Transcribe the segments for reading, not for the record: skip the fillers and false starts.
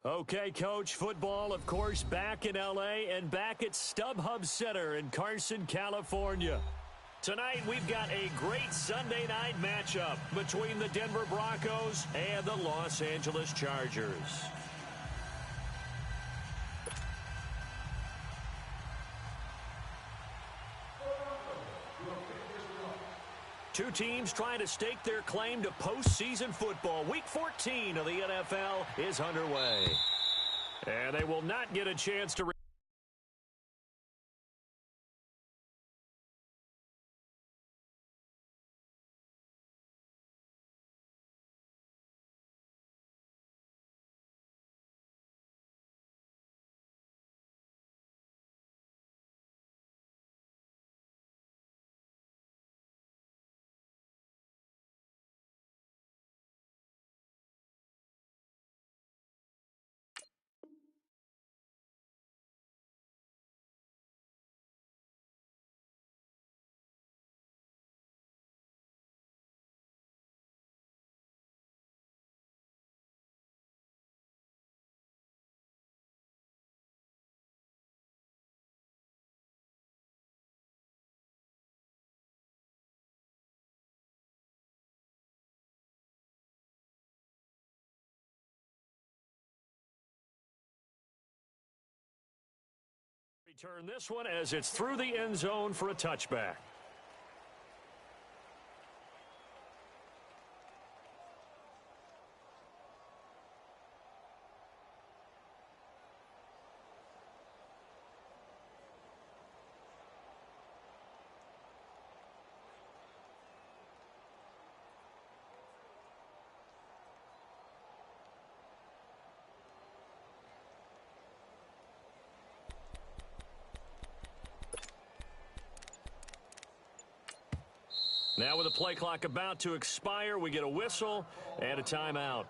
Okay, Coach, football, of course, back in L.A. and back at StubHub Center in Carson, California. Tonight, we've got a great Sunday night matchup between the Denver Broncos and the Los Angeles Chargers. Two teams trying to stake their claim to postseason football. Week 14 of the NFL is underway. And they will not get a chance to return this one as it's through the end zone for a touchback. Now with the play clock about to expire, we get a whistle and a timeout.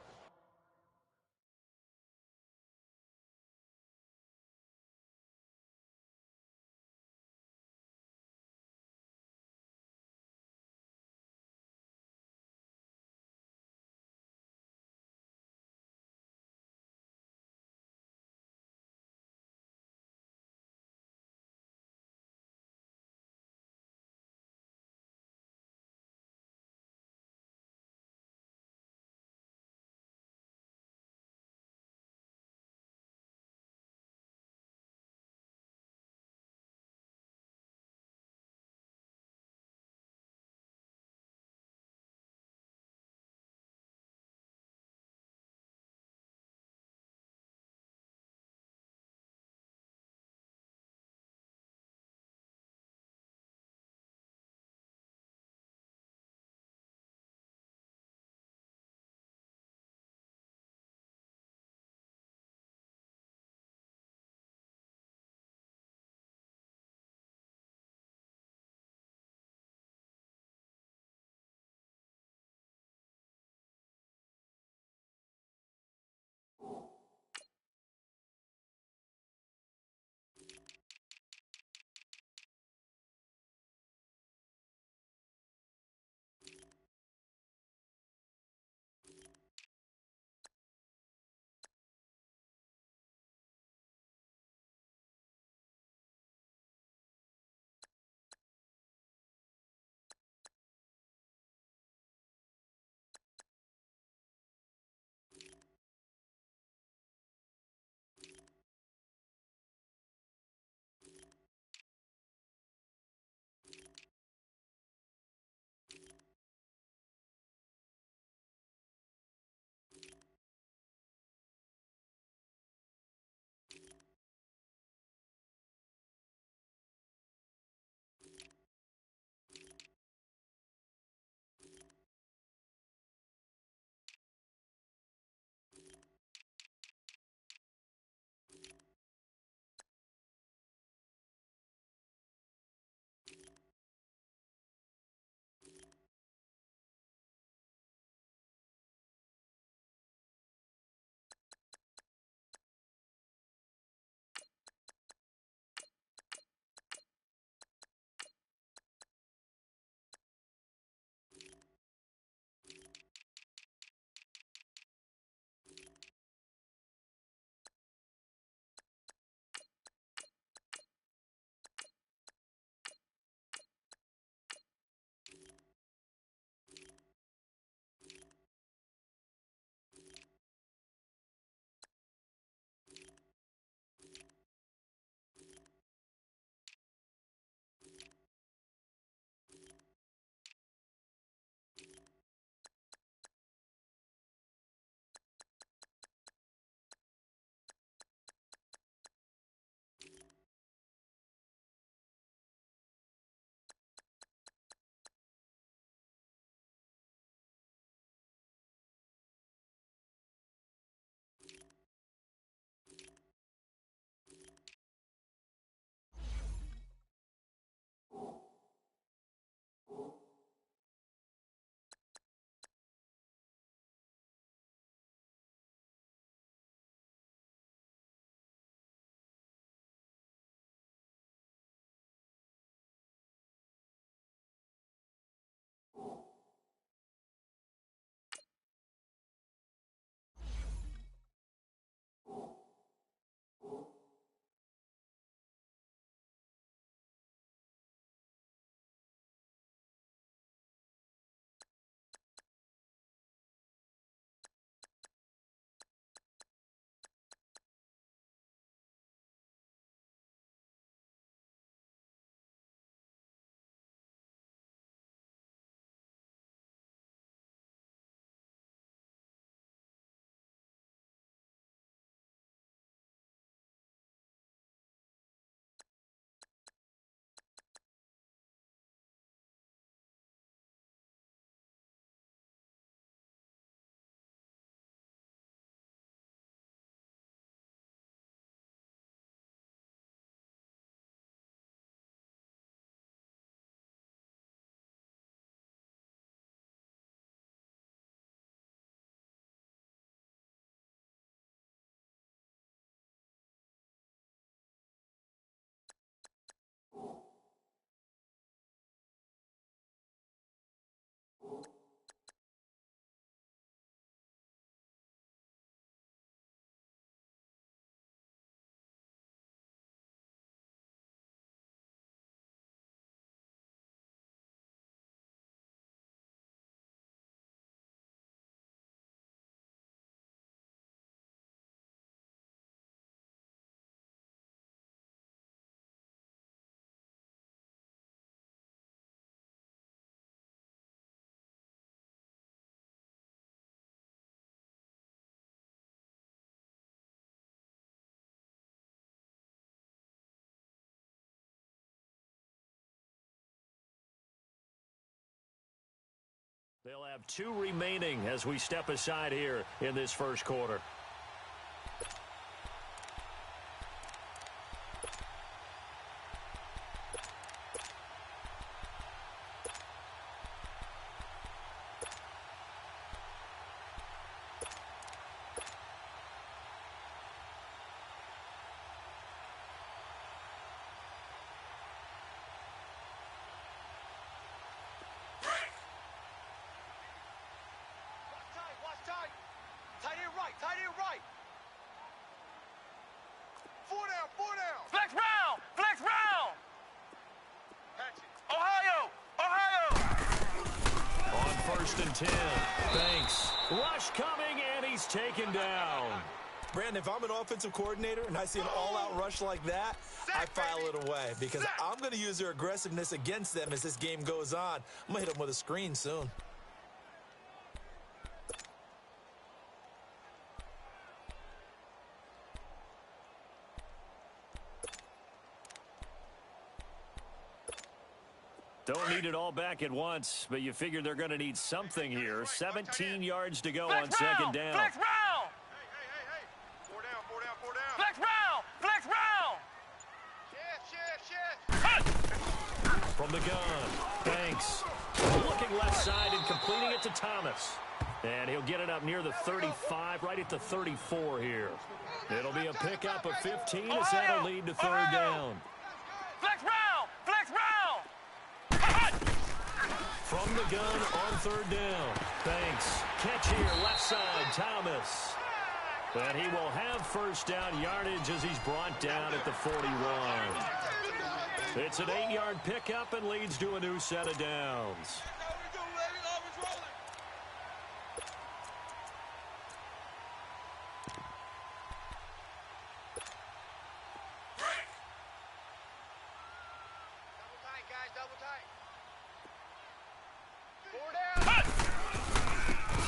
They'll have 2 remaining as we step aside here in this first quarter. And 10. Thanks. Rush coming, and he's taken down. Brandon, if I'm an offensive coordinator and I see an all-out rush like that, I file it away because I'm going to use their aggressiveness against them as this game goes on. I'm going to hit them with a screen soon. Don't need it all back at once, but you figure they're going to need something here. 17 yards to go on second down. Flex round! Hey. 4 down. Flex round! Shift! From the gun, Banks. Looking left side and completing it to Thomas. And he'll get it up near the 35, right at the 34 here. It'll be a pickup of 15 as that'll lead to third down. Flex round! From the gun on third down. Banks. Catch here, left side, Thomas. And he will have first down yardage as he's brought down at the 41. It's an 8-yard pickup and leads to a new set of downs.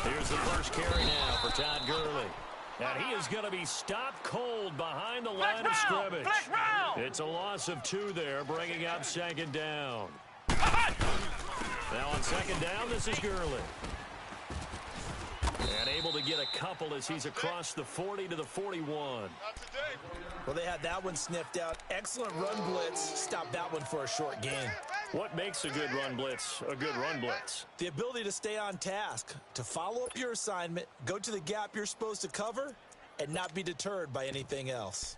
Here's the first carry now for Todd Gurley. And he is going to be stopped cold behind the line of scrimmage. It's a loss of 2 there, bringing up second down. Now on second down, this is Gurley. And able to get a couple as he's across the 40 to the 41. Well, they had that one sniffed out. Excellent run blitz. Stopped that one for a short gain. What makes a good run blitz a good run blitz? The ability to stay on task, to follow up your assignment, go to the gap you're supposed to cover, and not be deterred by anything else.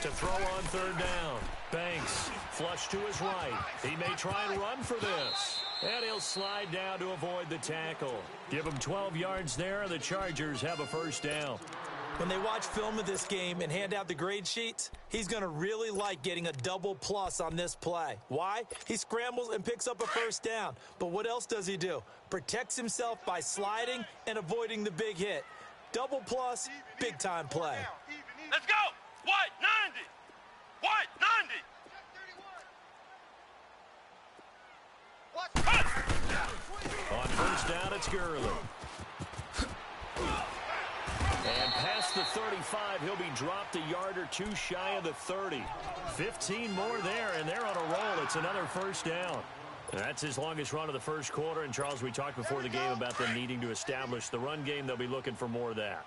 To throw on third down. Banks flush to his right. He may try and run for this. And he'll slide down to avoid the tackle. Give him 12 yards there, and the Chargers have a first down. When they watch film of this game and hand out the grade sheets, he's going to really like getting a double plus on this play. Why? He scrambles and picks up a first down. But what else does he do? Protects himself by sliding and avoiding the big hit. Double plus, big-time play. Let's go! What? 90! What? 90! On first down, it's Gurley. And past the 35, he'll be dropped a yard or 2 shy of the 30. 15 more there, and they're on a roll. It's another first down. That's his longest run of the first quarter. And, Charles, we talked before the game about them needing to establish the run game. They'll be looking for more of that.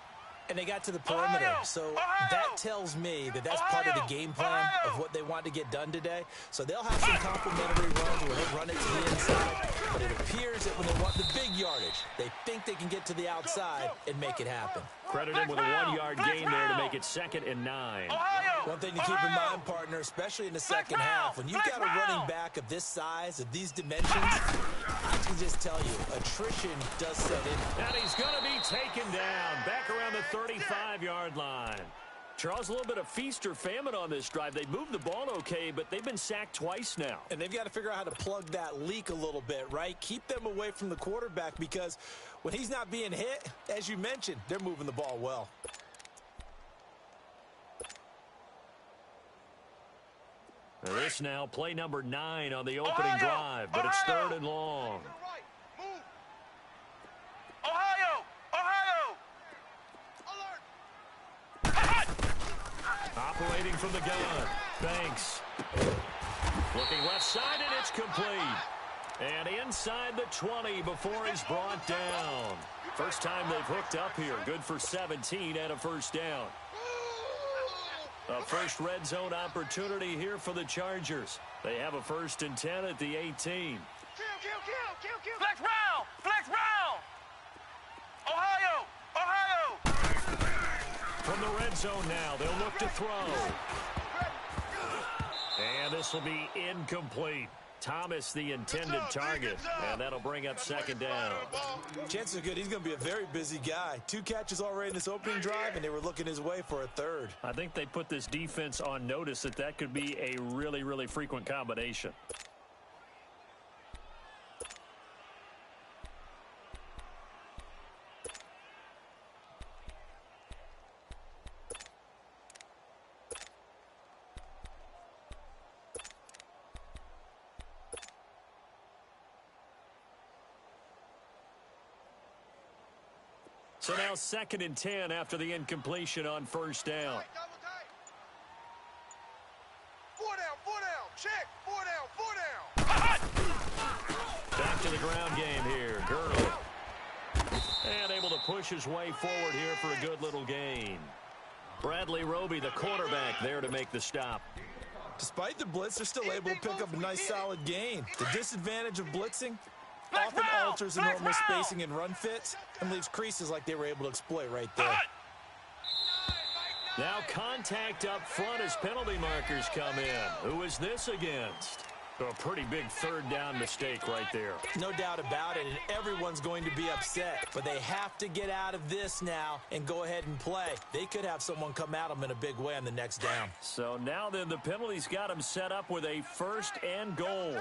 And they got to the perimeter, so that tells me that that's part of the game plan of what they want to get done today. So they'll have some complimentary runs where they'll run it to the inside, but it appears that when they want the big yardage, they think they can get to the outside and make it happen. Credit him with a 1-yard gain there to make it 2nd and 9. One thing to keep in mind, partner, especially in the second half, when you've got a running back of this size, of these dimensions, I can just tell you, attrition does set in. And he's going to be taken down back around the 35-yard line. Charles, a little bit of feast or famine on this drive. They moved the ball okay, but they've been sacked twice now. And they've got to figure out how to plug that leak a little bit, right? Keep them away from the quarterback because when he's not being hit, as you mentioned, they're moving the ball well. This now, play number 9 on the opening drive, but it's 3rd and long. Operating from the gun, Banks. Looking left side, and it's complete. And inside the 20 before he's brought down. First time they've hooked up here. Good for 17 and a first down. A first red zone opportunity here for the Chargers. They have a 1st and 10 at the 18. Flex round! Flex round! Ohio! Ohio! From the red zone now, they'll look to throw. And this will be incomplete. Thomas, the intended target, and that'll bring up 2nd down. Chances are good he's going to be a very busy guy. 2 catches already in this opening drive, and they were looking his way for a 3rd. I think they put this defense on notice that could be a really, really frequent combination. So now 2nd and 10 after the incompletion on 1st down. 4 down, check, 4 down. Back to the ground game here. Gurley. And able to push his way forward here for a good little gain. Bradley Roby, the quarterback, there to make the stop. Despite the blitz, they're still able to pick up a nice solid gain. The disadvantage of blitzing often alters the normal spacing and run fits and leaves creases like they were able to exploit right there. Now contact up front as penalty markers come in. Who is this against? A pretty big 3rd down mistake right there. No doubt about it, and everyone's going to be upset. But they have to get out of this now and go ahead and play. They could have someone come at them in a big way on the next down. So now then the penalty's got them set up with a 1st and goal.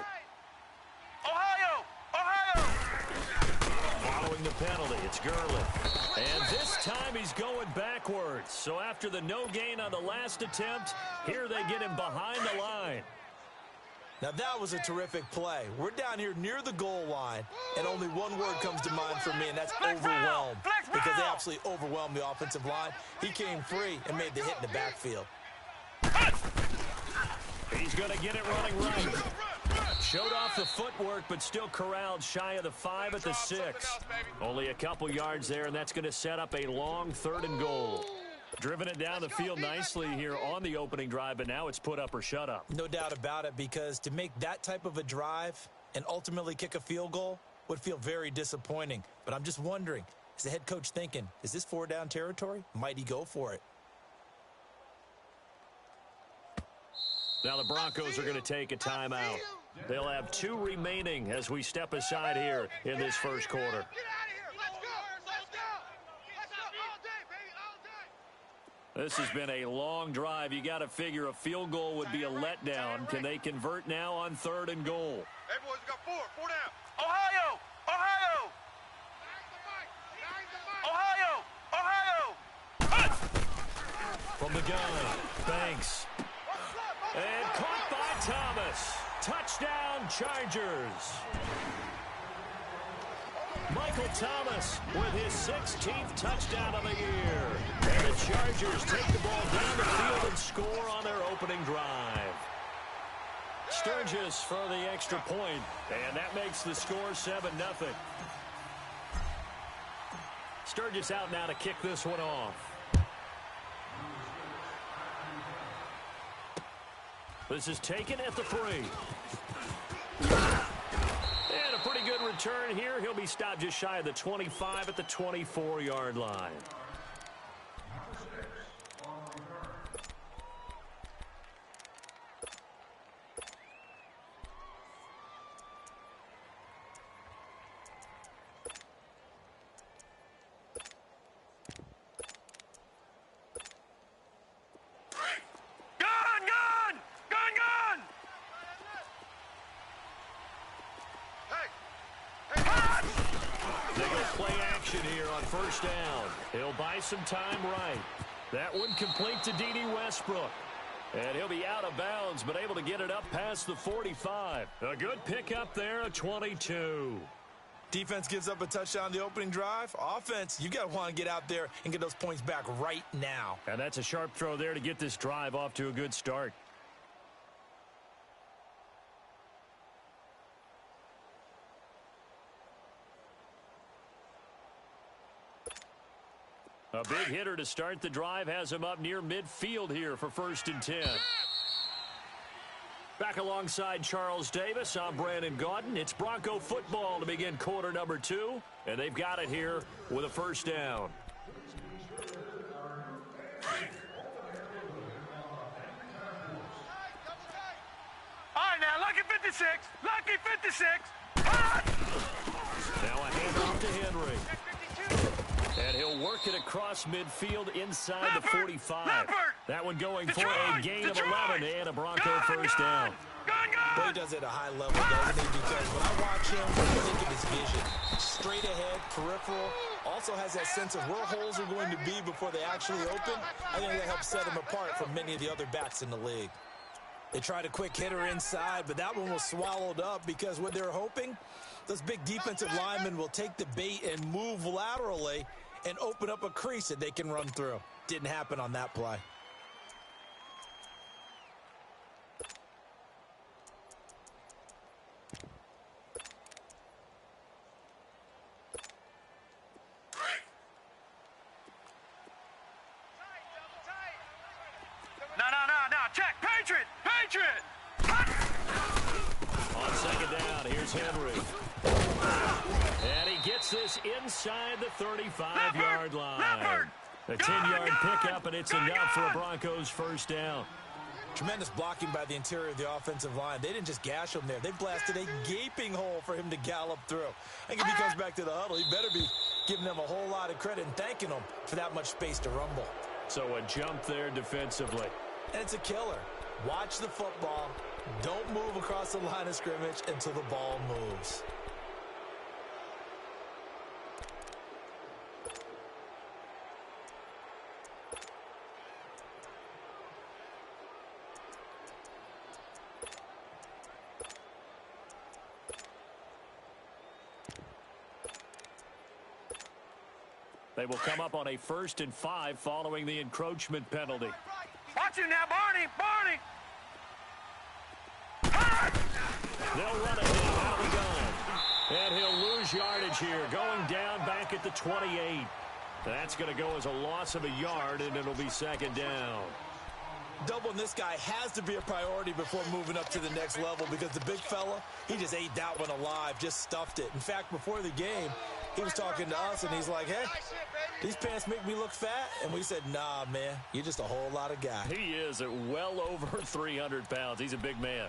Ohio! Ohio! Following the penalty, it's Gurley. And this time he's going backwards. So after the no gain on the last attempt, here they get him behind the line. Now that was a terrific play. We're down here near the goal line, and only one word comes to mind for me, and that's overwhelmed. Because they absolutely overwhelmed the offensive line. He came free and made the hit in the backfield. He's going to get it running right. Showed off the footwork, but still corralled shy of the 5 at the 6. Only a couple yards there, and that's going to set up a long 3rd and goal. Driven it down the field nicely here on the opening drive, but now it's put up or shut up. No doubt about it, because to make that type of a drive and ultimately kick a field goal would feel very disappointing. But I'm just wondering, is the head coach thinking, is this 4-down territory? Might he go for it? Now the Broncos are going to take a timeout. They'll have 2 remaining as we step aside here in this first quarter. This has been a long drive. You got to figure a field goal would be a letdown. Can they convert now on 3rd and goal? Hey, boys, we got 4 down. Ohio! Ohio! Ohio! Ohio! From the gun, Banks. And caught by Thomas. Touchdown, Chargers. Michael Thomas with his 16th touchdown of the year. And the Chargers take the ball down the field and score on their opening drive. Sturgis for the extra point, and that makes the score 7-0. Sturgis out now to kick this one off. This is taken at the 3. And a pretty good return here. He'll be stopped just shy of the 25 at the 24-yard line. play action here on first down. He'll buy some time right. That one complete to D.D. Westbrook. And he'll be out of bounds, but able to get it up past the 45. A good pickup there, a 22. Defense gives up a touchdown the opening drive. Offense, you got to want to get out there and get those points back right now. And that's a sharp throw there to get this drive off to a good start. A big hitter to start the drive has him up near midfield here for 1st and 10. Back alongside Charles Davis, I'm Brandon Gaudin. It's Bronco football to begin quarter number 2, and they've got it here with a first down. All right, now, lucky 56. Lucky 56. Now a handoff to Henry. And he'll work it across midfield inside the 45. That one going for a gain of 11 and a Bronco first down. But he does it at a high level, doesn't he? Because when I watch him, I think of his vision. Straight ahead, peripheral. Also has that sense of where holes are going to be before they actually open. I think that helps set him apart from many of the other backs in the league. They tried a quick hitter inside, but that one was swallowed up because what they're hoping, those big defensive linemen will take the bait and move laterally and open up a crease that they can run through. Didn't happen on that play. No. Check. Patriot. On second down, here's Henry. And he gets this inside the 35-yard line. A 10-yard pickup, and it's enough for a Broncos first down. Tremendous blocking by the interior of the offensive line. They didn't just gash him there. They blasted a gaping hole for him to gallop through. I think if he comes back to the huddle, he better be giving them a whole lot of credit and thanking them for that much space to rumble. So a jump there defensively. And it's a killer. Watch the football. Don't move across the line of scrimmage until the ball moves. They will come up on a 1st and 5 following the encroachment penalty. Watch it now, Barney. They'll run it now out of the gun. And he'll lose yardage here, going down back at the 28. That's going to go as a loss of a yard, and it'll be 2nd down. Doubling this guy has to be a priority before moving up to the next level because the big fella, he just ate that one alive, just stuffed it. In fact, before the game, he was talking to us, and he's like, hey, these pants make me look fat. And we said, nah, man, you're just a whole lot of guy. He is at well over 300 pounds. He's a big man.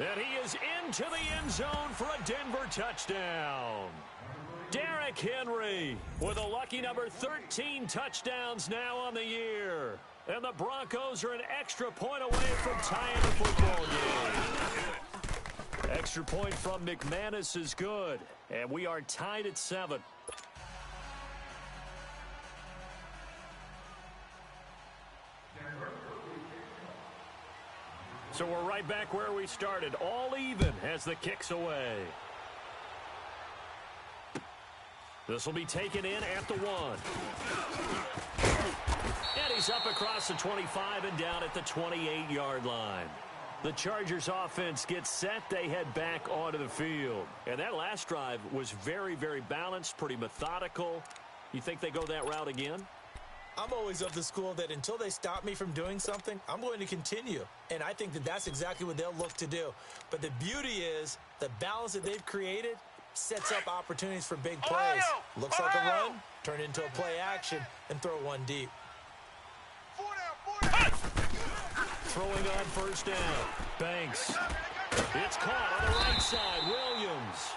And he is into the end zone for a Denver touchdown. Derrick Henry with a lucky number 13 touchdowns now on the year. And the Broncos are an extra point away from tying the football game. Extra point from McManus is good. And we are tied at 7. So we're right back where we started, all even as the kick's away. This will be taken in at the 1. And he's up across the 25 and down at the 28-yard line. The Chargers offense gets set. They head back onto the field. And that last drive was very, very balanced, pretty methodical. You think they go that route again? I'm always of the school that until they stop me from doing something, I'm going to continue. And I think that that's exactly what they'll look to do. But the beauty is the balance that they've created Sets up opportunities for big plays. Looks like a run, turn into a play action, and throw one deep. Throwing on first down. Banks. It's caught on the right side. Williams.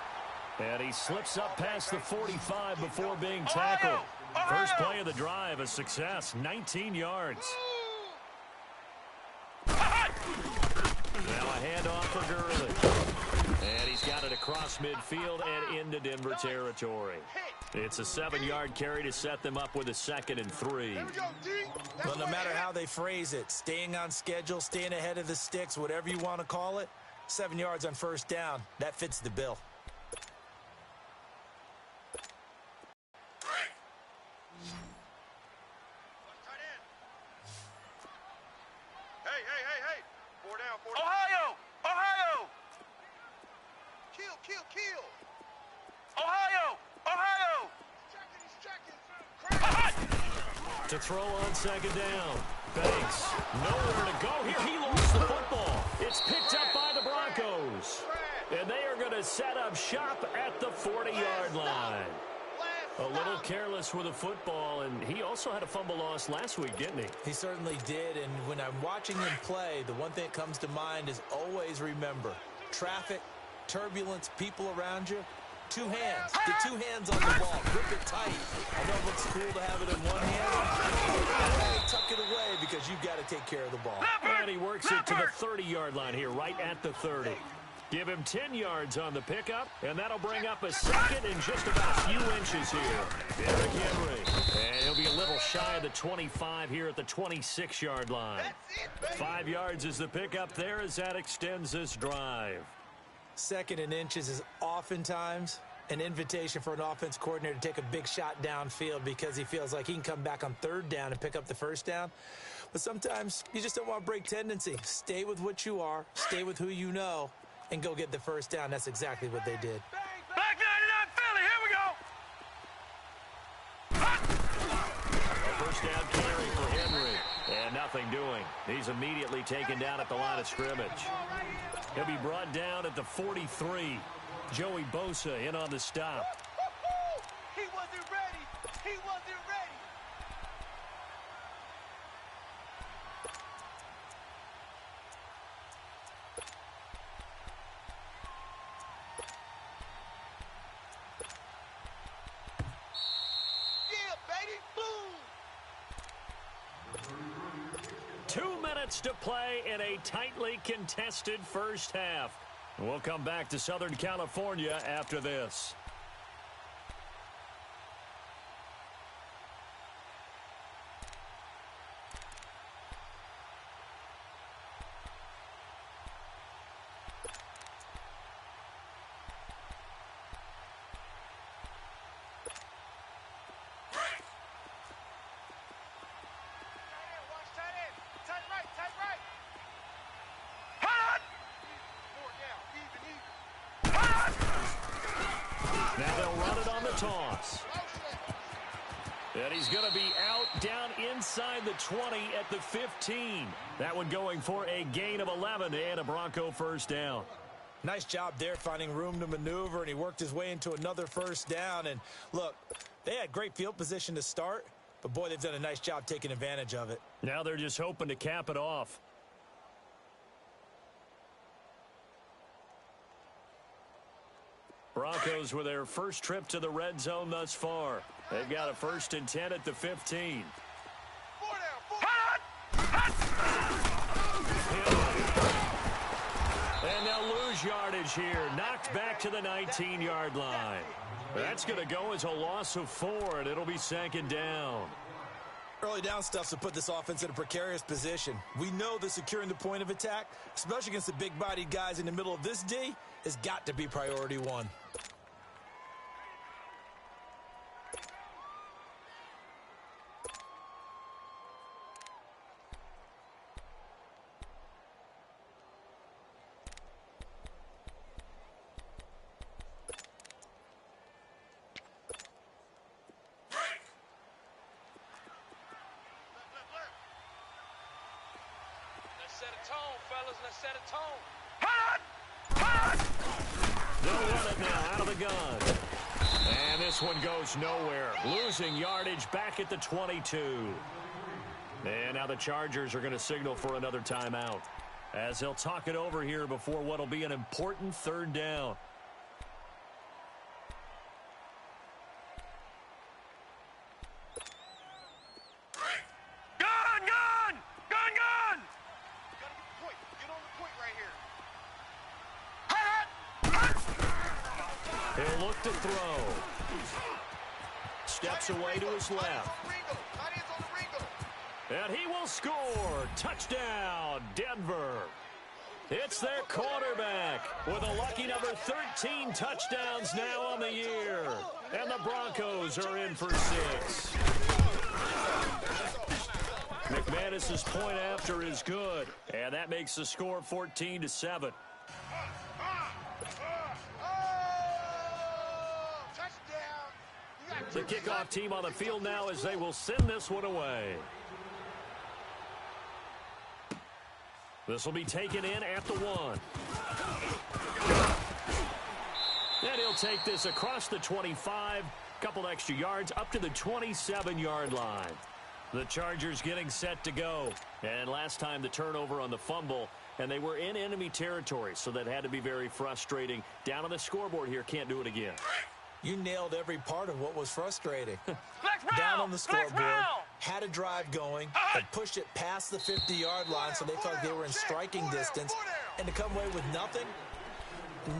And he slips up past the 45 before being tackled. First play of the drive, a success. 19 yards. Now a handoff for Gurley. And he's got it across midfield and into Denver territory. It's a 7-yard carry to set them up with a 2nd and 3. Well, no matter how they phrase it, staying on schedule, staying ahead of the sticks, whatever you want to call it, 7 yards on first down, that fits the bill. Hey. 4 down. Ohio! Kill. Ohio! To throw on 2nd down. Banks. Nowhere to go here. He lost the football. It's picked up by the Broncos. And they are going to set up shop at the 40-yard line. A little careless with the football, and he also had a fumble loss last week, didn't he? He certainly did, and when I'm watching him play, the one thing that comes to mind is always remember, traffic, turbulence, people around you, 2 hands. Get 2 hands on the ball. Grip it tight. I know it looks cool to have it in one hand. Tuck it away because you've got to take care of the ball. And he works it to the 30-yard line here, right at the 30. Give him 10 yards on the pickup, and that'll bring up a 2nd and just about a few inches here. Derrick Henry. And he'll be a little shy of the 25 here at the 26-yard line. 5 yards is the pickup there as that extends this drive. 2nd and inches is oftentimes an invitation for an offense coordinator to take a big shot downfield because he feels like he can come back on 3rd down and pick up the first down. But sometimes you just don't want to break tendency. Stay with what you are, stay with who you know, and go get the first down. That's exactly what they did. Back 99 Philly, here we go. A first down carry for Henry. And nothing doing. He's immediately taken down at the line of scrimmage. He'll be brought down at the 43. Joey Bosa in on the stop. He wasn't ready. Yeah, baby. Boom. 2 minutes to play in a tightly contested first half. We'll come back to Southern California after this. Now they'll run it on the toss. And he's going to be out down inside the 20 at the 15. That one going for a gain of 11 and a Bronco first down. Nice job there finding room to maneuver, and he worked his way into another first down. And look, they had great field position to start, but boy, they've done a nice job taking advantage of it. Now they're just hoping to cap it off. Broncos with their first trip to the red zone thus far. They've got a 1st and 10 at the 15. And they'll lose yardage here. Knocked back to the 19-yard line. That's going to go as a loss of 4, and it'll be 2nd down. Early down stuff to put this offense in a precarious position. We know that securing the point of attack, especially against the big-bodied guys in the middle of this D, has got to be priority 1. Set a tone, fellas. Let's set a tone. They'll run it now out of the the gun. And this one goes nowhere. Losing yardage back at the 22. And now the Chargers are going to signal for another timeout, as they'll talk it over here before what will be an important third down. He'll look to throw. Steps away to his left. And he will score. Touchdown, Denver. It's their quarterback with a lucky number 13 touchdowns now on the year. And the Broncos are in for 6. McManus's point after is good. And that makes the score 14-7. The kickoff team on the field now as they will send this one away. This will be taken in at the 1. And he'll take this across the 25, couple extra yards up to the 27-yard line. The Chargers getting set to go. And last time the turnover on the fumble, and they were in enemy territory, so that had to be very frustrating. Down on the scoreboard here, can't do it again. You nailed every part of what was frustrating. Down on the scoreboard, had a drive going, but pushed it past the 50-yard line, so they thought they were in striking distance. And to come away with nothing,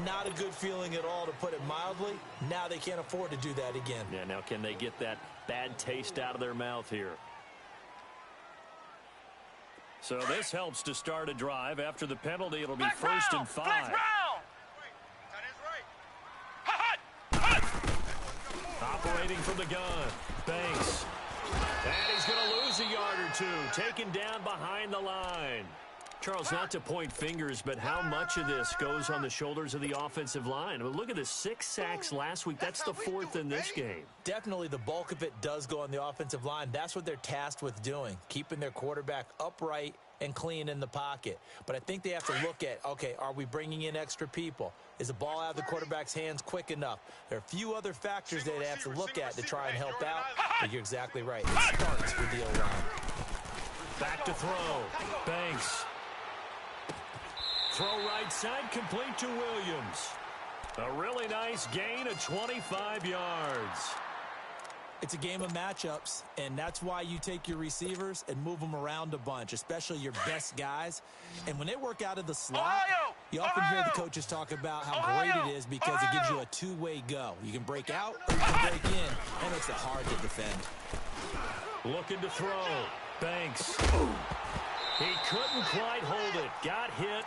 not a good feeling at all, to put it mildly. Now they can't afford to do that again. Yeah, now can they get that bad taste out of their mouth here? So this helps to start a drive. After the penalty, it'll be 1st and 5. Operating from the gun, Banks. And he's going to lose a yard or two, taken down behind the line. Charles, not to point fingers, but how much of this goes on the shoulders of the offensive line? I mean, look at the 6 sacks last week. That's the 4th in this game. Definitely the bulk of it does go on the offensive line. That's what they're tasked with doing, keeping their quarterback upright and clean in the pocket. But I think they have to look at, okay, are we bringing in extra people? Is the ball out of the quarterback's hands quick enough? There are a few other factors they'd have to look at to try and help out, but you're exactly right. It starts with the O-line. Back to throw. Banks. Throw right side, complete to Williams. A really nice gain of 25 yards. It's a game of matchups, and that's why you take your receivers and move them around a bunch, especially your best guys. And when they work out of the slot, you often hear the coaches talk about how great it is because it gives you a two-way go. You can break out or you can break in, and it makes it hard to defend. Looking to throw. Banks. He couldn't quite hold it. Got hit.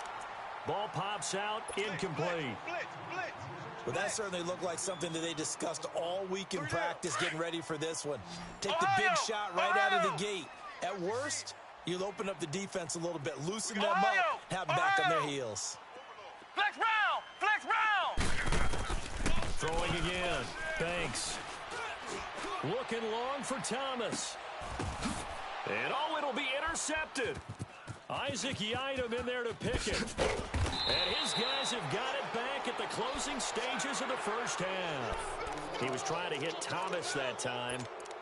Ball pops out. Incomplete. Well, that certainly looked like something that they discussed all week in practice getting ready for this one. Take the big shot right out of the gate. At worst, you'll open up the defense a little bit, loosen them up, have them back on their heels. Flex round! Flex round! Throwing again. Banks. Looking long for Thomas. And it'll be intercepted. Isaac Yiadom in there to pick it. And his guys have got it back at the closing stages of the first half. He was trying to hit Thomas that time.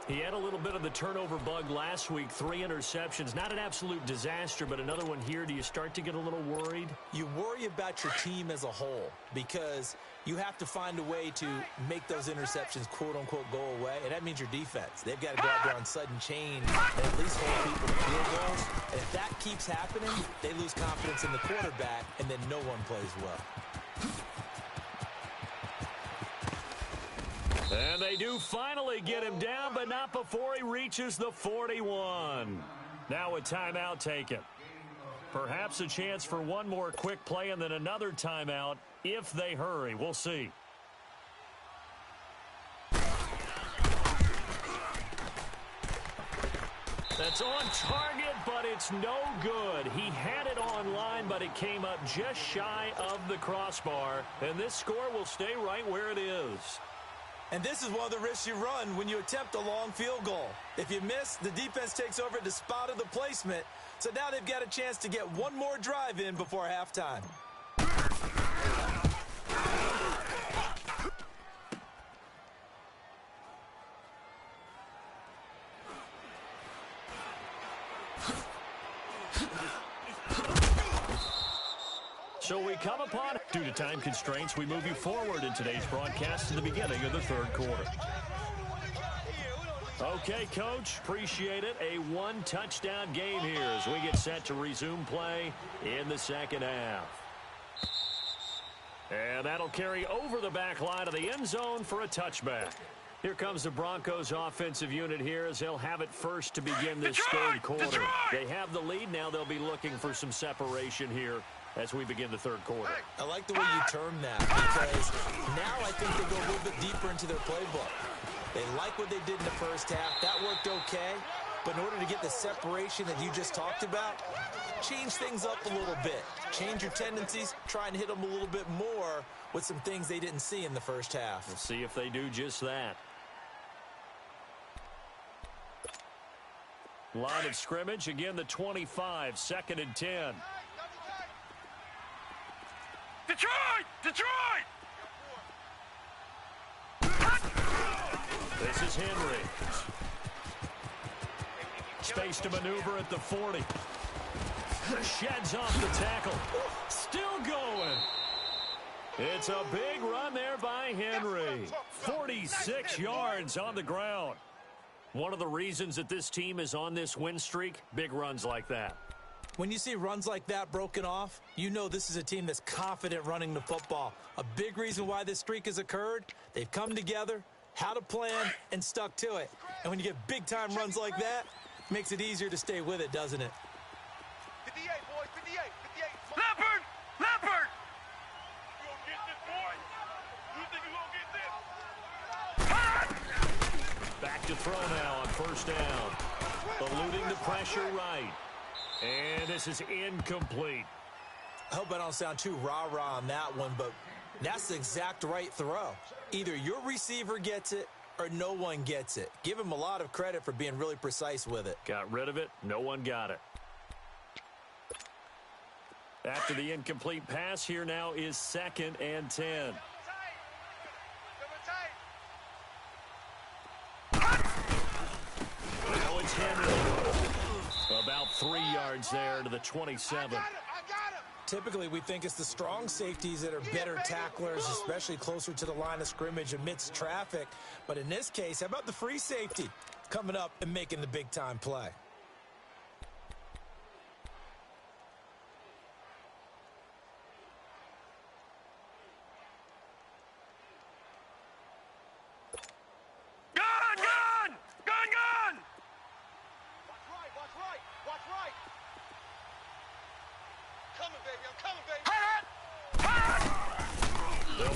He had a little bit of the turnover bug last week, 3 interceptions. Not an absolute disaster, but another one here. Do you start to get a little worried? You worry about your team as a whole because you have to find a way to make those interceptions, quote-unquote, go away, and that means your defense. They've got to go out there on sudden change and at least hold people to field goals. And if that keeps happening, they lose confidence in the quarterback, and then no one plays well. And they do finally get him down, but not before he reaches the 41. Now a timeout taken. Perhaps a chance for one more quick play and then another timeout if they hurry. We'll see. That's on target, but it's no good. He had it on line, but it came up just shy of the crossbar. And this score will stay right where it is. And this is one of the risks you run when you attempt a long field goal. If you miss, the defense takes over at the spot of the placement. So now they've got a chance to get one more drive in before halftime. So we come upon, due to time constraints, we move you forward in today's broadcast to the beginning of the third quarter. Okay, Coach, appreciate it. A one-touchdown game here as we get set to resume play in the second half. And that'll carry over the back line of the end zone for a touchback. Here comes the Broncos offensive unit here as they'll have it first to begin this third quarter. They have the lead. Now they'll be looking for some separation here as we begin the third quarter. I like the way you term that because now I think they go a little bit deeper into their playbook. They like what they did in the first half. That worked okay. But in order to get the separation that you just talked about, change things up a little bit. Change your tendencies. Try and hit them a little bit more with some things they didn't see in the first half. We'll see if they do just that. Line of scrimmage, again the 25, 2nd and 10. Detroit! Detroit! This is Henry. Space to maneuver at the 40. Sheds off the tackle. Still going. It's a big run there by Henry. 46 yards on the ground. One of the reasons that this team is on this win streak, big runs like that. When you see runs like that broken off, you know this is a team that's confident running the football. A big reason why this streak has occurred, they've come together, had a plan, and stuck to it. And when you get big-time runs like that, it makes it easier to stay with it, doesn't it? 58, boys, 58, 58. Leopard! Leopard! You gonna get this, boy? You think you gonna get this? Back to throw now on first down. Eluding the pressure right. And this is incomplete. I hope I don't sound too rah-rah on that one, but that's the exact right throw. Either your receiver gets it or no one gets it. Give him a lot of credit for being really precise with it. Got rid of it. No one got it. After the incomplete pass, here now is 2nd and 10. Now it's Henry. About 3 yards there to the 27. Typically, we think it's the strong safeties that are better tacklers, especially closer to the line of scrimmage amidst traffic. But in this case, how about the free safety coming up and making the big-time play?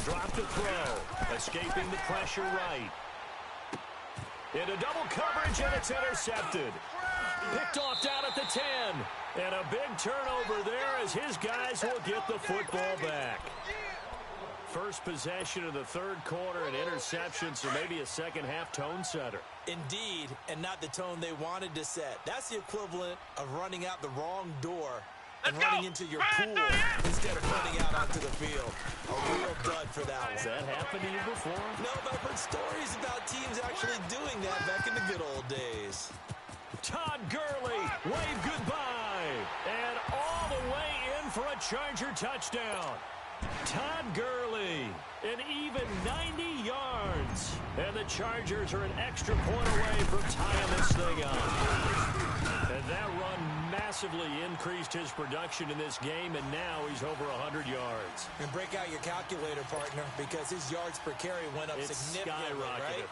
Drop the throw. Escaping the pressure right. Into double coverage, and it's intercepted. Picked off down at the 10. And a big turnover there as his guys will get the football back. First possession of the third quarter, an interception, so maybe a second-half tone setter. Indeed, and not the tone they wanted to set. That's the equivalent of running out the wrong door and running into your pool instead of running out onto the field. A real dud for that one. Has that happened to you before? No, but I've heard stories about teams actually doing that back in the good old days. Todd Gurley, wave goodbye. And all the way in for a Charger touchdown. Todd Gurley, an even 90 yards. And the Chargers are an extra point away from tying this thing up. And that run massively increased his production in this game, and now he's over 100 yards. And break out your calculator, partner, because his yards per carry went up significantly, right?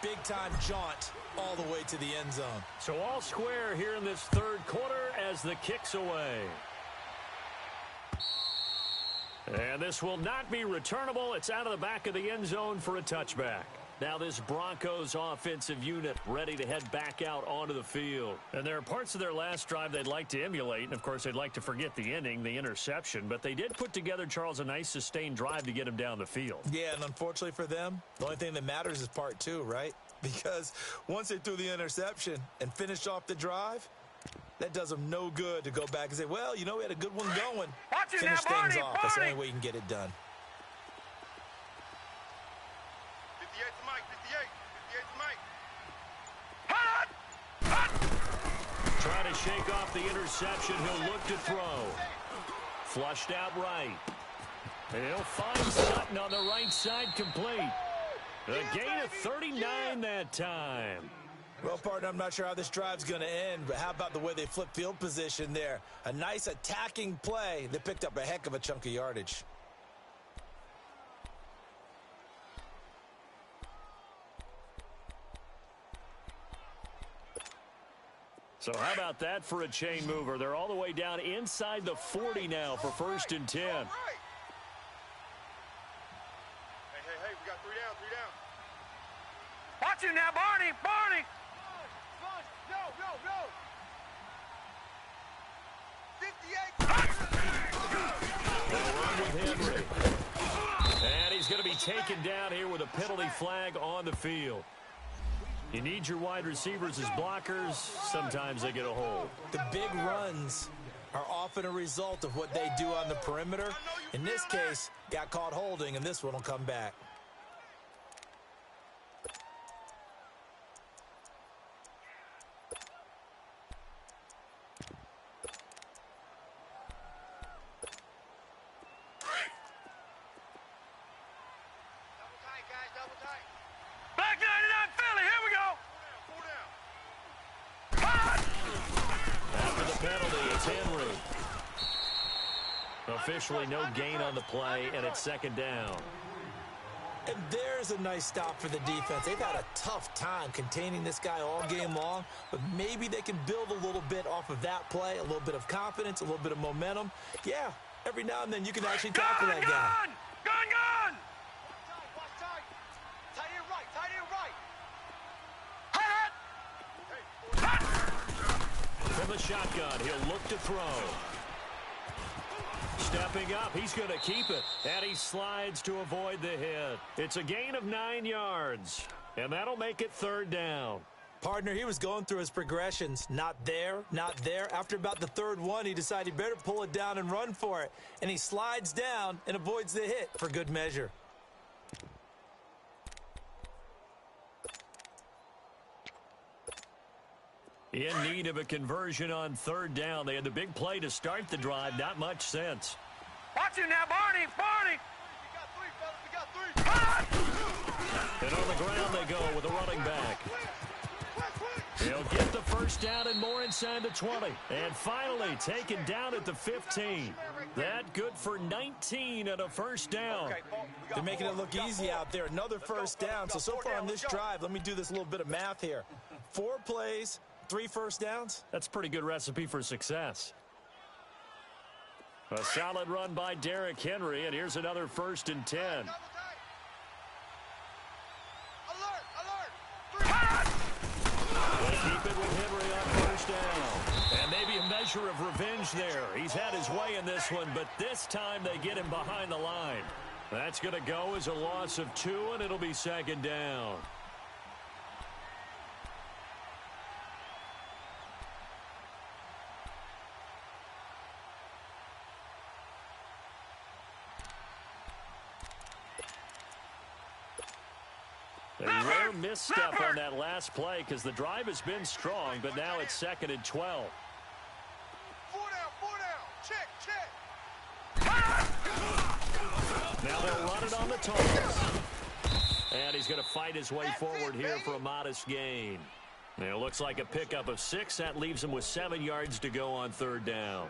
Big-time jaunt all the way to the end zone. So all square here in this third quarter as the kick's away. And this will not be returnable. It's out of the back of the end zone for a touchback. Now this Broncos offensive unit ready to head back out onto the field. And there are parts of their last drive they'd like to emulate. And, of course, they'd like to forget the ending, the interception. But they did put together, Charles, a nice sustained drive to get him down the field. Yeah, and unfortunately for them, the only thing that matters is part two, right? Because once they threw the interception and finished off the drive, that does them no good to go back and say, well, you know, we had a good one going. Finish things off. That's the only way you can get it done. 58 to Mike, 58 to Mike. Trying to shake off the interception. He'll look to throw. Flushed out right. He'll find Sutton on the right side complete. A gain of 39 that time. Well, partner, I'm not sure how this drive's going to end, but how about the way they flip field position there? A nice attacking play that picked up a heck of a chunk of yardage. So how about that for a chain mover? They're all the way down inside the 40 now for 1st and 10. Hey, we got 3 down, 3 down. Watch him now, Barney, Barney. No. 58. They'll run with Henry. And he's going to be taken down here with a penalty flag on the field. You need your wide receivers as blockers. Sometimes they get a hold. The big runs are often a result of what they do on the perimeter. In this case, got caught holding, and this one will come back. Back 99 Philly, here we go. After the penalty, it's Henry. Officially no gain on the play, and it's 2nd down. And there's a nice stop for the defense. They've had a tough time containing this guy all game long, but maybe they can build a little bit off of that play, a little bit of confidence, a little bit of momentum. Yeah, every now and then you can actually tackle that guy. Gun! From the shotgun, he'll look to throw. Stepping up, he's going to keep it. And he slides to avoid the hit. It's a gain of 9 yards. And that'll make it 3rd down. Partner, he was going through his progressions. Not there, not there. After about the 3rd one, he decided he better pull it down and run for it. And he slides down and avoids the hit for good measure. In need of a conversion on 3rd down. They had the big play to start the drive. Not much sense. Watch him now, Barney, Barney. We got 3, fellas, we got 3. And on the ground they go with a running back. He'll get the 1st down and more inside the 20. And finally taken down at the 15. That good for 19 and a 1st down. They're making it look easy out there. Another 1st down. So far on this drive, let me do this little bit of math here. 4 plays, 3 1st downs. That's a pretty good recipe for success. A solid run by Derrick Henry, and here's another 1st and 10. They keep it with Henry on 1st down. And maybe a measure of revenge there. He's had his way in this one, but this time they get him behind the line. That's going to go as a loss of 2, and it'll be 2nd down. A rare misstep on that last play because the drive has been strong, but now it's 2nd and 12. 4 down. Check. Now they'll run it on the toss. And he's going to fight his way forward here for a modest gain. It looks like a pickup of 6. That leaves him with 7 yards to go on 3rd down.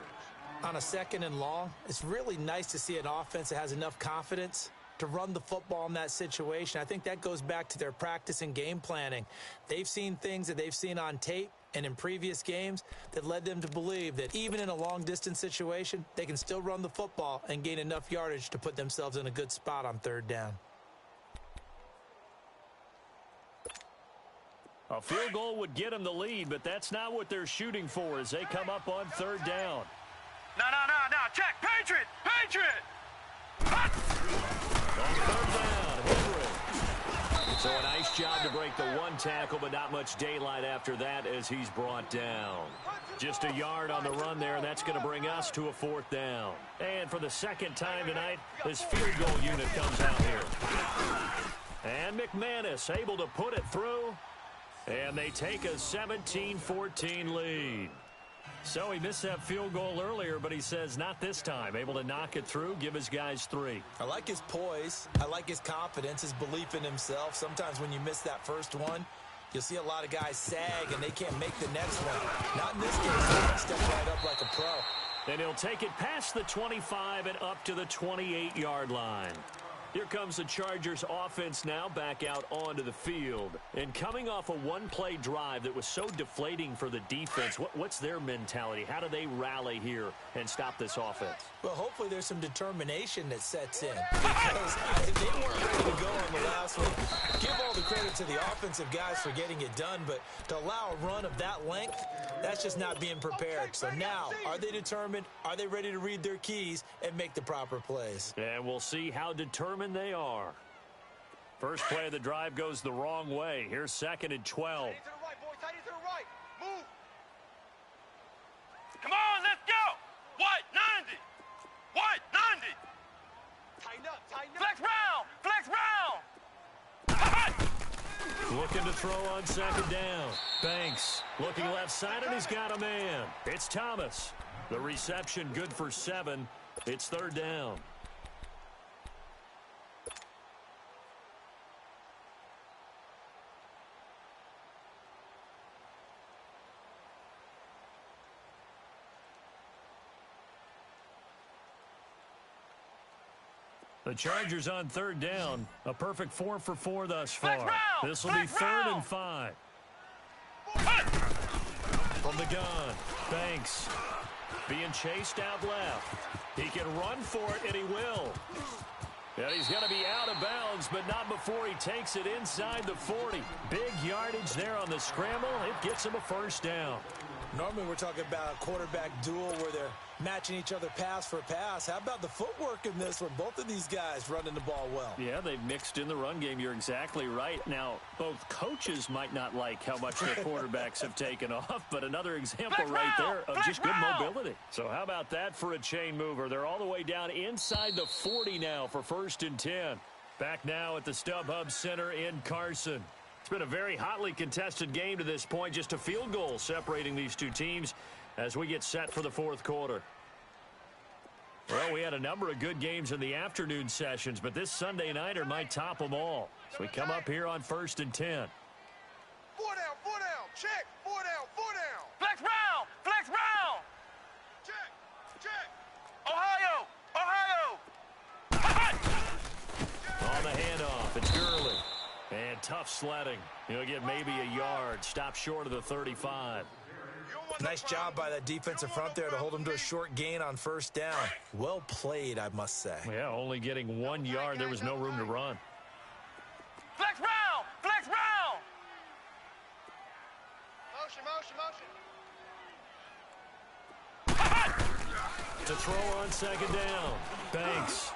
On a 2nd and long, it's really nice to see an offense that has enough confidence to run the football in that situation. I think that goes back to their practice and game planning. They've seen things that they've seen on tape and in previous games that led them to believe that even in a long-distance situation, they can still run the football and gain enough yardage to put themselves in a good spot on 3rd down. A field goal would get them the lead, but that's not what they're shooting for as they come up on 3rd down. No. Check. Patriot. On 3rd down, Henry. So a nice job to break the 1 tackle, but not much daylight after that as he's brought down. Just a yard on the run there, and that's going to bring us to a 4th down. And for the 2nd time tonight, this field goal unit comes out here. And McManus able to put it through. And they take a 17-14 lead. So he missed that field goal earlier, but he says not this time. Able to knock it through, give his guys 3. I like his poise. I like his confidence, his belief in himself. Sometimes when you miss that first one, you'll see a lot of guys sag, and they can't make the next one. Not in this case. He'll step right up like a pro. And he'll take it past the 25 and up to the 28-yard line. Here comes the Chargers offense now back out onto the field. And coming off a one-play drive that was so deflating for the defense, what's their mentality? How do they rally here and stop this offense? Well, hopefully there's some determination that sets in. Because if they weren't ready to go on the last one, give all the credit to the offensive guys for getting it done. But to allow a run of that length, that's just not being prepared. So now, are they determined? Are they ready to read their keys and make the proper plays? And we'll see how determined they are. First play of the drive goes the wrong way. Here's 2nd and 12. Tight to the right, boys. Tight to the right. Move. Come on, let's go. White, 90. White, 90. Tighten up. Tighten up. Flex round. Flex round. Looking to throw on 2nd down. Banks looking left side, and he's got a man. It's Thomas. The reception good for 7. It's 3rd down. The Chargers on 3rd down. A perfect 4 for 4 thus far. This will be 3rd and 5. From the gun, Banks being chased out left. He can run for it, and he will. And he's going to be out of bounds, but not before he takes it inside the 40. Big yardage there on the scramble. It gets him a 1st down. Normally we're talking about a quarterback duel where they're matching each other pass for pass. How about the footwork in this one? Both of these guys running the ball well. Yeah, they've mixed in the run game. You're exactly right. Now, both coaches might not like how much their quarterbacks have taken off, but another example right there of just good mobility. So how about that for a chain mover? They're all the way down inside the 40 now for 1st and 10. Back now at the StubHub Center in Carson. It's been a very hotly contested game to this point. Just a field goal separating these two teams as we get set for the 4th quarter. Well, we had a number of good games in the afternoon sessions, but this Sunday nighter might top them all. So we come up here on 1st and 10. 4 down. 4 down. Check. 4 down. 4 down. Flex round. Flex round. Check. Check. Ohio. Ohio. On the handoff, it's Gurley. And tough sledding. He'll get maybe a yard. Stop short of the 35. Nice job by that defensive front there to hold him to a short gain on 1st down. Well played, I must say. Yeah, only getting 1 yard. There was no room to run. Flex round. Flex round. Motion. To throw on 2nd down. Banks.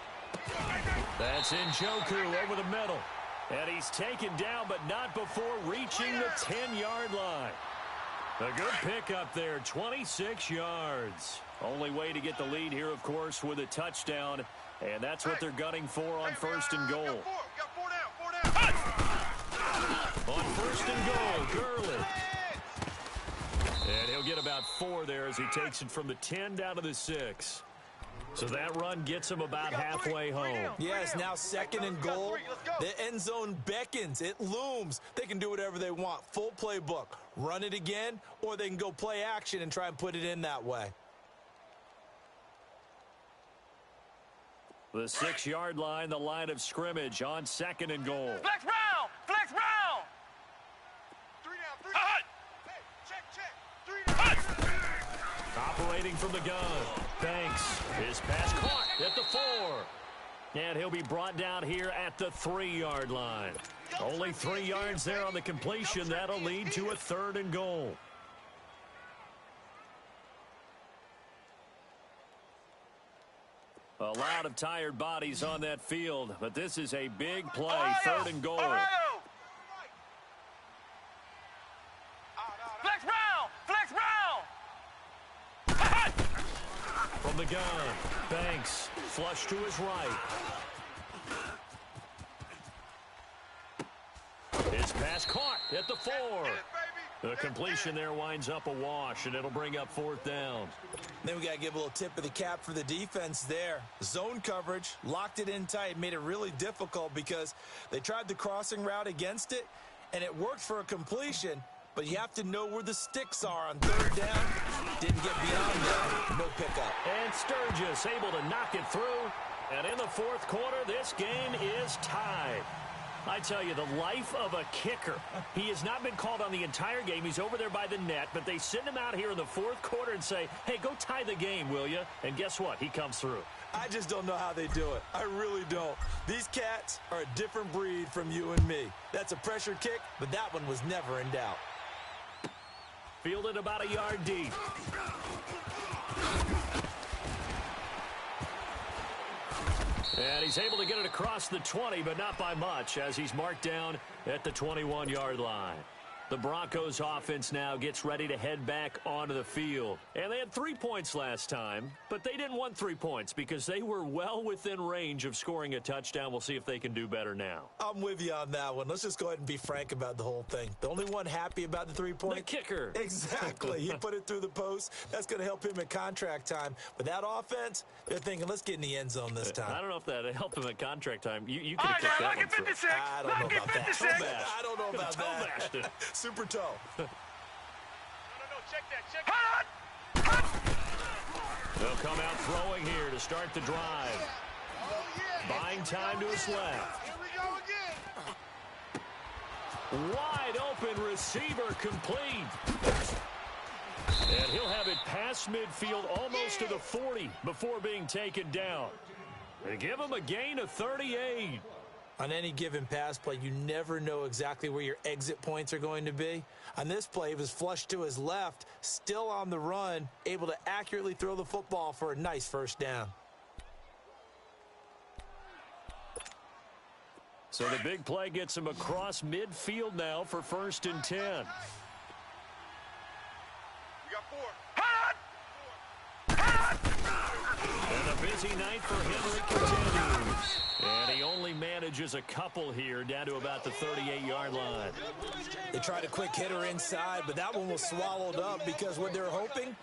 That's Njoku over the middle. And he's taken down, but not before reaching the 10-yard line. A good pickup there, 26 yards. Only way to get the lead here, of course, with a touchdown. And that's what they're gunning for on 1st and goal. Got 4 down. On 1st and goal, Gurley. And he'll get about 4 there as he takes it from the 10 down to the 6. So that run gets him about halfway home. Yes, now 2nd and goal. The end zone beckons. It looms. They can do whatever they want. Full playbook. Run it again, or they can go play action and try and put it in that way. The 6-yard line, the line of scrimmage on 2nd and goal. Flex round. Flex round. 3 down. 3 down. Hey, check. 3 down. Operating from the gun. Banks. His pass caught at the 4. And he'll be brought down here at the 3-yard line. Only 3 yards there on the completion. That'll lead to a 3rd and goal. A lot of tired bodies on that field, but this is a big play. Ohio. 3rd and goal. Ohio. Flex round. Flex round. From the gun, Banks, flush to his right. His pass caught at the 4. The completion there winds up a wash, and it'll bring up 4th down. Then we got to give a little tip of the cap for the defense there. Zone coverage, locked it in tight, made it really difficult because they tried the crossing route against it, and it worked for a completion, but you have to know where the sticks are on 3rd down. Didn't get beyond that. No pickup. And Sturgis able to knock it through. And in the 4th quarter, this game is tied. I tell you, the life of a kicker. He has not been called on the entire game. He's over there by the net, but they send him out here in the 4th quarter and say, hey, go tie the game, will you? And guess what? He comes through. I just don't know how they do it. I really don't. These cats are a different breed from you and me. That's a pressure kick, but that one was never in doubt. Fielded about a yard deep. And he's able to get it across the 20, but not by much, as he's marked down at the 21-yard line. The Broncos offense now gets ready to head back onto the field. And they had 3 points last time, but they didn't want 3 points because they were well within range of scoring a touchdown. We'll see if they can do better now. I'm with you on that one. Let's just go ahead and be frank about the whole thing. The only one happy about the 3 points? The kicker. Exactly. He put it through the post. That's going to help him at contract time. But that offense, they're thinking, let's get in the end zone this time. I don't know if that helped him at contract time. You could have kicked that one through. I don't know about that. I don't know about that. Super toe. No, check that, check that. They'll come out throwing here to start the drive. Buying time to his left. Here we go again. Wide open receiver complete. And he'll have it past midfield almost to the 40 before being taken down. They give him a gain of 38. On any given pass play, you never know exactly where your exit points are going to be. On this play, he was flushed to his left, still on the run, able to accurately throw the football for a nice 1st down. So the big play gets him across midfield now for 1st and 10. We got 4. And a busy night for Henry continues. And he only manages a couple here down to about the 38-yard line. They tried a quick hitter inside, but that one was swallowed up because what they're hoping,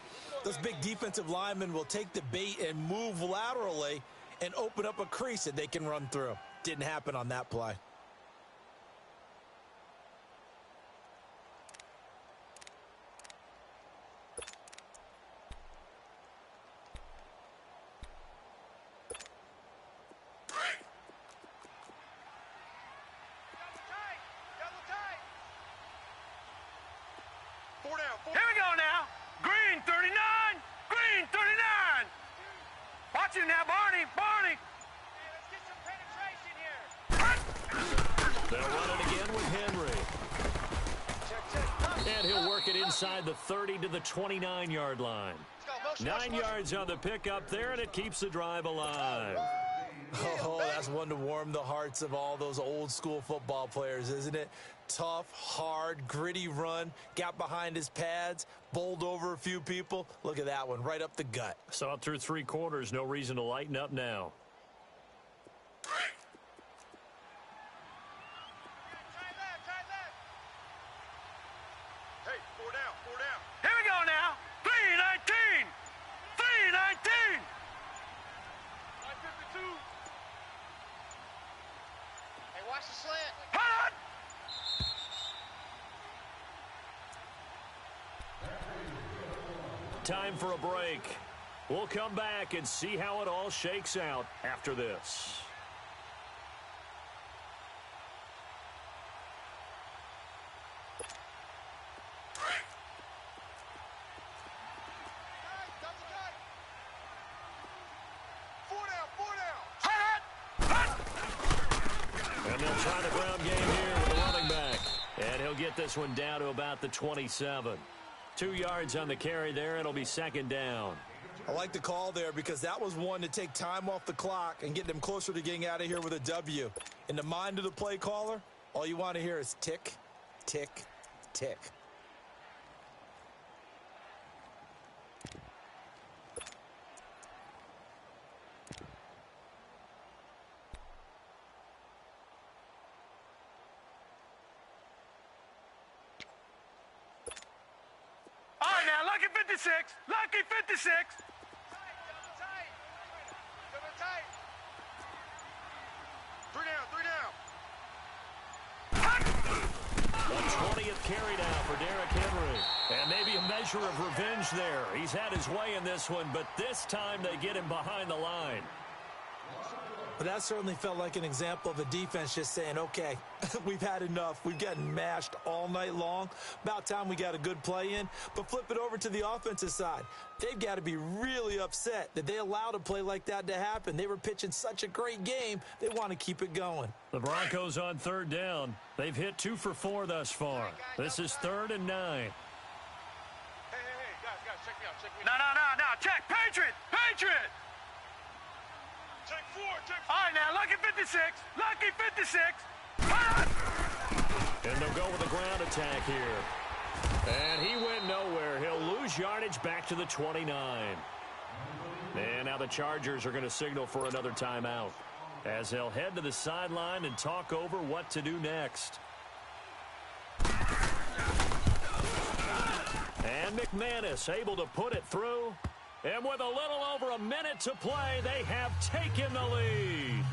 those big defensive linemen will take the bait and move laterally and open up a crease that they can run through. Didn't happen on that play. Here we go now. Green 39. Green 39. Watch him now, Barney. Barney. Let's get some penetration here. They'll run it again with Henry. And he'll work it inside the 30 to the 29-yard line. 9 yards on the pickup there, and it keeps the drive alive. Oh, that's one to warm the hearts of all those old school football players, isn't it? Tough, hard, gritty run, got behind his pads, bowled over a few people. Look at that one, right up the gut. Saw it through 3 quarters, no reason to lighten up now. Hey, 4 down, 4 down. Here we go now. 319. 319. 952. Hey, watch the slant. Hot! Time for a break. We'll come back and see how it all shakes out after this. And they'll try the ground game here with the running back. And he'll get this one down to about the 27. 2 yards on the carry there. It'll be 2nd down. I like the call there because that was one to take time off the clock and get them closer to getting out of here with a W. In the mind of the play caller, all you want to hear is tick, tick, tick. 56. Lucky 56. Three down. The 20th carry down for Derrick Henry. And maybe a measure of revenge there. He's had his way in this one, but this time they get him behind the line. But that certainly felt like an example of a defense just saying, okay, we've had enough. We've gotten mashed all night long. About time we got a good play in. But flip it over to the offensive side. They've got to be really upset that they allowed a play like that to happen. They were pitching such a great game, they want to keep it going. The Broncos on third down. They've hit 2 for 4 thus far. This is 3rd and 9. Hey, guys, check me out. No. Check. Patriot. Check 4. All right, now, lucky 56. And they'll go with a ground attack here. And he went nowhere. He'll lose yardage back to the 29. And now the Chargers are going to signal for another timeout as they'll head to the sideline and talk over what to do next. And McManus able to put it through. And with a little over a minute to play, they have taken the lead.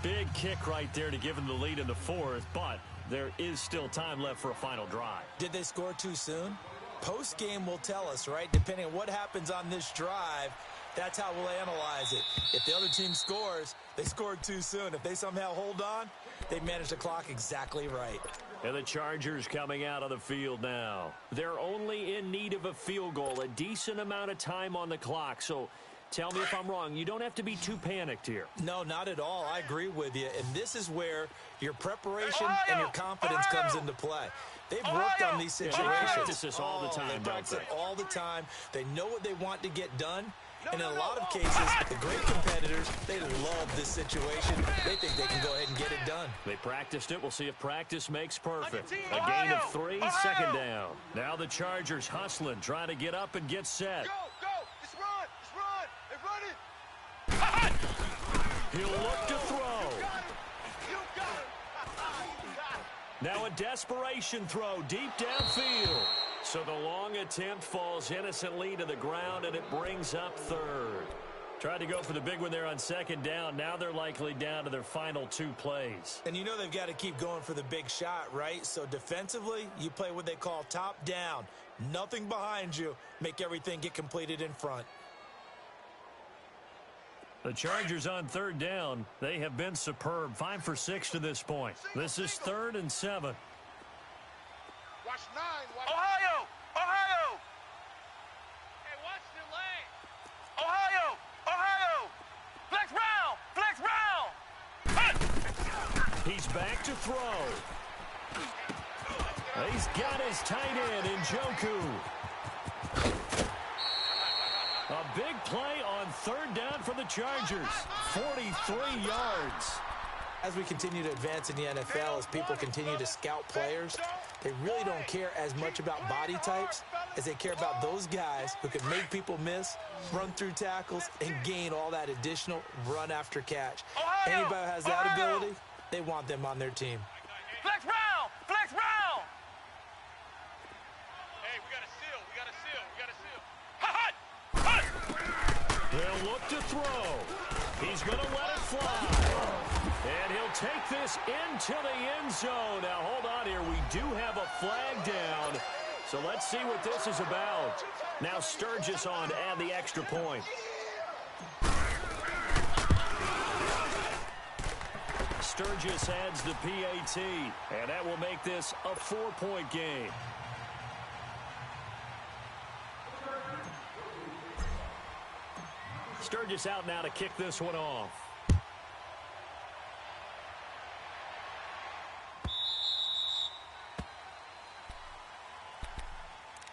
Big kick right there to give them the lead in the 4th, but there is still time left for a final drive. Did they score too soon? Post-game will tell us, right? Depending on what happens on this drive, that's how we'll analyze it. If the other team scores, they scored too soon. If they somehow hold on, they managed the clock exactly right. And the Chargers coming out of the field now. They're only in need of a field goal, a decent amount of time on the clock. So tell me if I'm wrong. You don't have to be too panicked here. No, not at all. I agree with you. And this is where your preparation and your confidence comes into play. They've worked on these situations. Yeah, they practice this all the time, they don't practice they? it all the time. They know what they want to get done. And in a lot of cases, the great competitors, they love this situation. They think they can go ahead and get it done. They practiced it. We'll see if practice makes perfect. A gain of 3, second down. Now the Chargers hustling, trying to get up and get set. Go. Just run. They're running. He'll look to throw. You got it. Now a desperation throw deep downfield. So the long attempt falls innocently to the ground, and it brings up 3rd. Tried to go for the big one there on 2nd down. Now they're likely down to their final 2 plays. And you know they've got to keep going for the big shot, right? So defensively, you play what they call top down. Nothing behind you. Make everything get completed in front. The Chargers on 3rd down. They have been superb. 5 for 6 to this point. This is 3rd and 7. Watch 9. Ohio! Hey, watch the lane. Ohio! Flex round! He's back to throw. He's got his tight end in Njoku. A big play on 3rd down for the Chargers. 43 yards. As we continue to advance in the NFL, as people continue to scout players, they really don't care as much about body types as they care about those guys who can make people miss, run through tackles, and gain all that additional run after catch. Anybody who has that ability, they want them on their team. Flex round! Hey, we got a seal. They'll look to throw. He's going to let it fly. And he'll take this into the end zone. Now, hold on here. We do have a flag down. So let's see what this is about. Now Sturgis on to add the extra point. Sturgis adds the PAT. And that will make this a 4-point game. Sturgis out now to kick this one off.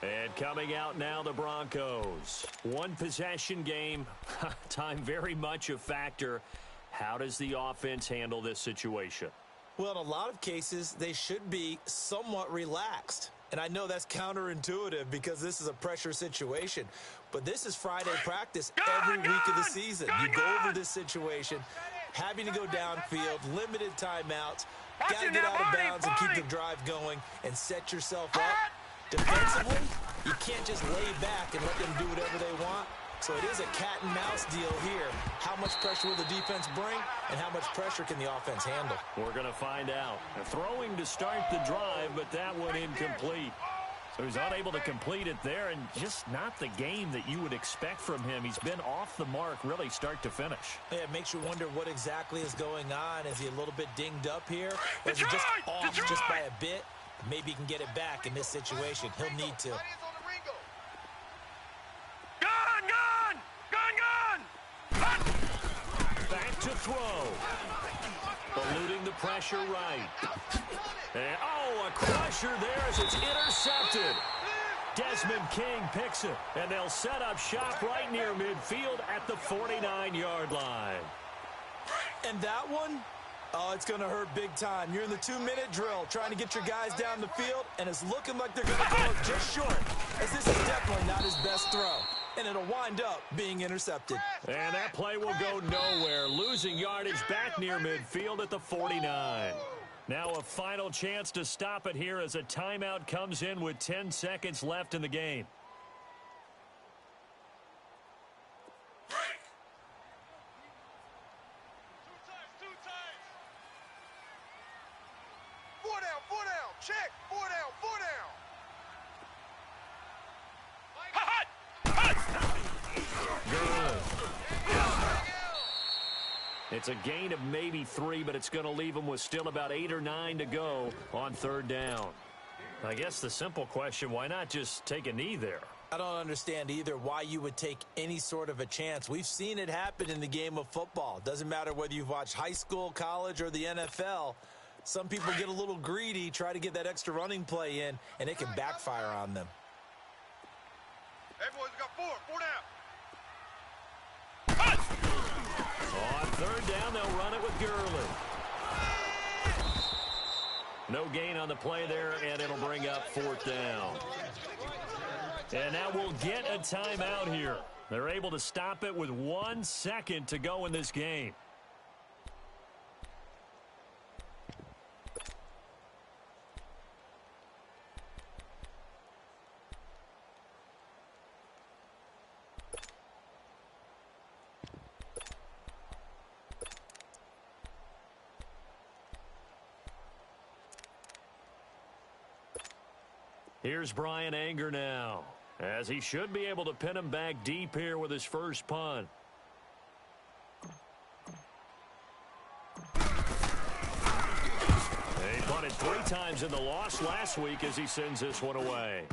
And coming out now, the Broncos. One possession game. Time very much a factor. How does the offense handle this situation? Well, in a lot of cases, they should be somewhat relaxed. And I know that's counterintuitive because this is a pressure situation. But this is Friday practice every week of the season. You go over this situation, having to go downfield, limited timeouts, got to get out of bounds and keep the drive going and set yourself up Defensively, you can't just lay back and let them do whatever they want. So it is a cat and mouse deal here. How much pressure will the defense bring, and how much pressure can the offense handle? We're going to find out. Throwing to start the drive, but that one incomplete. So he's unable to complete it there, and just not the game that you would expect from him. He's been off the mark really start to finish. Yeah, it makes you wonder what exactly is going on. Is he a little bit dinged up here? Or is he just off just by a bit? Maybe he can get it back in this situation. He'll need to. Back to throw. Eluding the pressure right. And, a crusher there as it's intercepted. Desmond King picks it, and they'll set up shop right near midfield at the 49-yard line. And that one, it's going to hurt big time. You're in the 2-minute drill trying to get your guys down the field, and it's looking like they're going to go just short, as this is definitely not his best throw. And it'll wind up being intercepted. And that play will go nowhere, losing yardage back near midfield at the 49. Now a final chance to stop it here as a timeout comes in with 10 seconds left in the game. Four down, check, four down. It's a gain of maybe 3, but it's going to leave them with still about 8 or 9 to go on third down. I guess the simple question, why not just take a knee there? I don't understand either why you would take any sort of a chance. We've seen it happen in the game of football. Doesn't matter whether you've watched high school, college, or the NFL. Some people get a little greedy, try to get that extra running play in, and it can backfire on them. Hey, boys, we got four down. On third down, they'll run it with Gurley. No gain on the play there, and it'll bring up fourth down. And now we'll get a timeout here. They're able to stop it with 1 second to go in this game. Here's Brian Anger now, as he should be able to pin him back deep here with his first punt. He punted 3 times in the loss last week as he sends this one away.